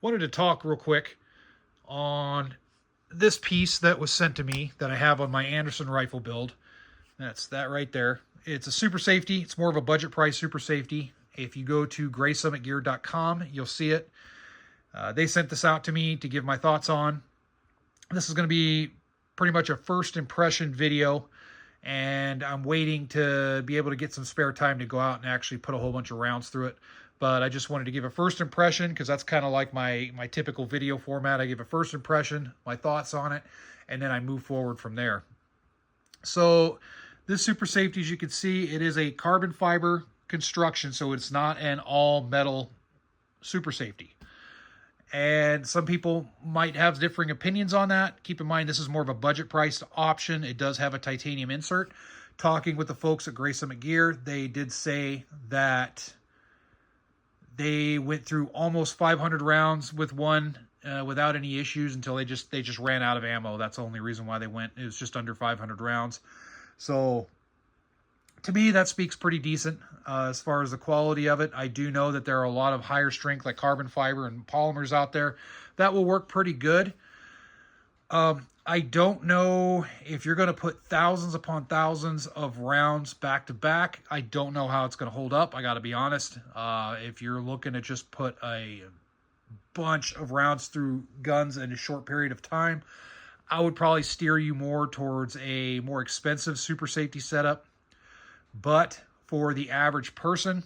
Wanted to talk real quick on this piece that was sent to me that I have on my Anderson rifle build. That's that right there. It's a super safety. It's more of a budget price super safety. If you go to graysummitgear.com, you'll see it. They sent this out to me to give my thoughts on. This is going to be pretty much a first impression video, and I'm waiting to be able to get some spare time to go out and actually put a whole bunch of rounds through it. But I just wanted to give a first impression because that's kind of like my typical video format. I give a first impression, my thoughts on it, and then I move forward from there. So this super safety, as you can see, it is a carbon fiber construction, so it's not an all metal super safety. And some people might have differing opinions on that. Keep in mind, this is more of a budget priced option. It does have a titanium insert. Talking with the folks at Gray Summit Gear, they did say that they went through almost 500 rounds with one without any issues until they just ran out of ammo. That's the only reason why they went. It was just under 500 rounds. So to me, that speaks pretty decent as far as the quality of it. I do know that there are a lot of higher strength like carbon fiber and polymers out there that will work pretty good. I don't know if you're going to put thousands upon thousands of rounds back to back. I don't know how it's going to hold up. I got to be honest. If you're looking to just put a bunch of rounds through guns in a short period of time, I would probably steer you more towards a more expensive super safety setup. But for the average person,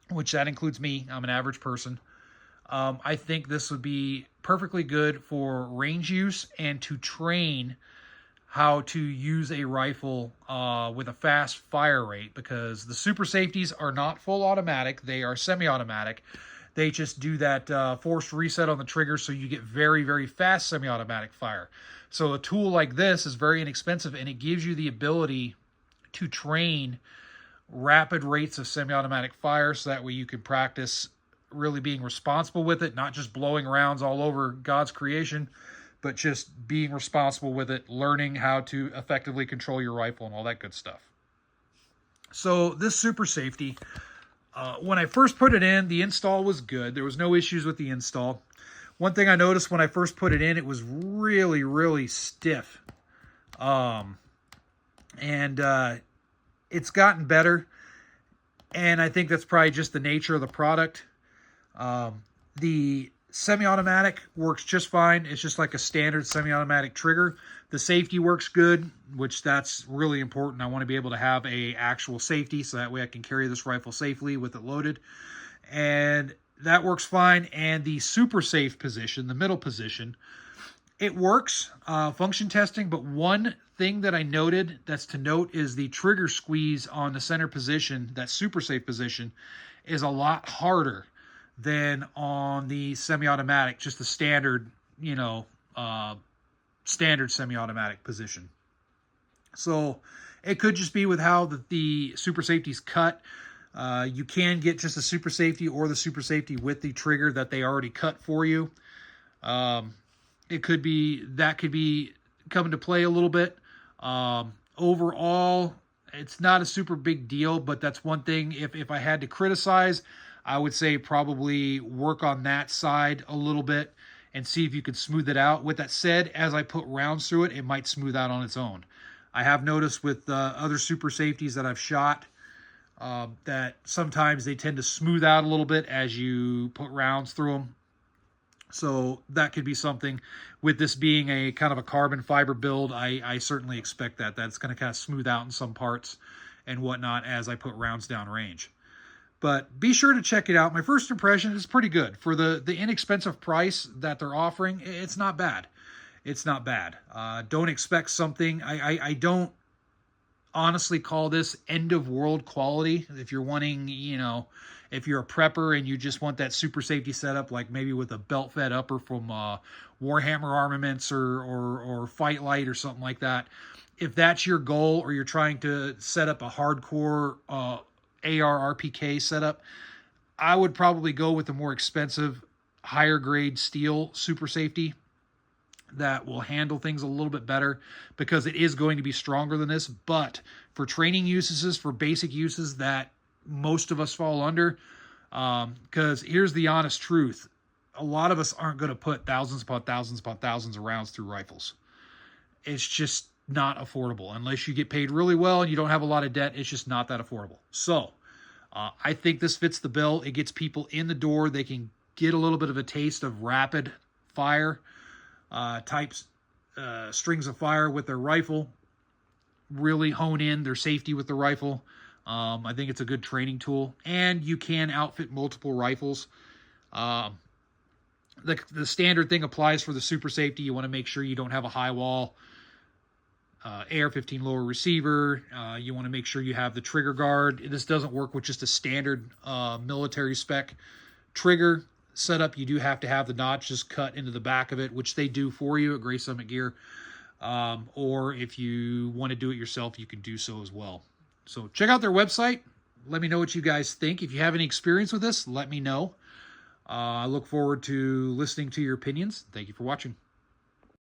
which that includes me, I'm an average person, I think this would be perfectly good for range use and to train how to use a rifle with a fast fire rate, because the super safeties are not full automatic. They are semi-automatic. They just do that forced reset on the trigger, so you get very, very fast semi-automatic fire. So a tool like this is very inexpensive, and it gives you the ability to train rapid rates of semi-automatic fire, so that way you can practice really being responsible with it, not just blowing rounds all over God's creation, but just being responsible with it, learning how to effectively control your rifle and all that good stuff. So this super safety, when I first put it in, the install was good. There was no issues with the install. One thing I noticed when I first put it in, it was really, really stiff. It's gotten better, and I think that's probably just the nature of the product. The semi-automatic works just fine. It's just like a standard semi-automatic trigger. The safety works good, which that's really important. I want to be able to have a actual safety, so that way I can carry this rifle safely with it loaded. And that works fine. And the super safe position, the middle position, it works, function testing, but one thing that I noted that's to note is the trigger squeeze on the center position, that super safe position, is a lot harder than on the semi-automatic, just the standard, standard semi-automatic position. So it could just be with how the super safety's cut. You can get just the super safety or the super safety with the trigger that they already cut for you. It could be, that could be coming to play a little bit. Overall, it's not a super big deal, but that's one thing. If I had to criticize, I would say probably work on that side a little bit and see if you could smooth it out. With that said, as I put rounds through it, it might smooth out on its own. I have noticed with other super safeties that I've shot that sometimes they tend to smooth out a little bit as you put rounds through them. So that could be something. With this being a kind of a carbon fiber build, I certainly expect that. That's going to kind of smooth out in some parts and whatnot as I put rounds down range. But be sure to check it out. My first impression is pretty good. For the inexpensive price that they're offering, it's not bad. It's not bad. Don't expect something. I don't honestly call this end of world quality. If you're wanting, if you're a prepper and you just want that super safety setup, like maybe with a belt fed upper from Warhammer Armaments or Fight Light or something like that. If that's your goal, or you're trying to set up a hardcore AR-RPK setup, I would probably go with the more expensive, higher grade steel super safety that will handle things a little bit better, because it is going to be stronger than this. But for training uses, for basic uses that most of us fall under, because here's the honest truth. a lot of us aren't going to put thousands upon thousands upon thousands of rounds through rifles. It's just not affordable unless you get paid really well and you don't have a lot of debt. It's just not that affordable. So I think this fits the bill. It gets people in the door. They can get a little bit of a taste of rapid fire types, strings of fire with their rifle. Really hone in their safety with the rifle. I think it's a good training tool, and you can outfit multiple rifles. The standard thing applies for the super safety. You want to make sure you don't have a high wall, AR-15 lower receiver. You want to make sure you have the trigger guard. This doesn't work with just a standard military spec trigger setup. You do have to have the notches cut into the back of it, which they do for you at Gray Summit Gear. Or if you want to do it yourself, you can do so as well. So check out their website. Let me know what you guys think. If you have any experience with this, let me know. I look forward to listening to your opinions. Thank you for watching.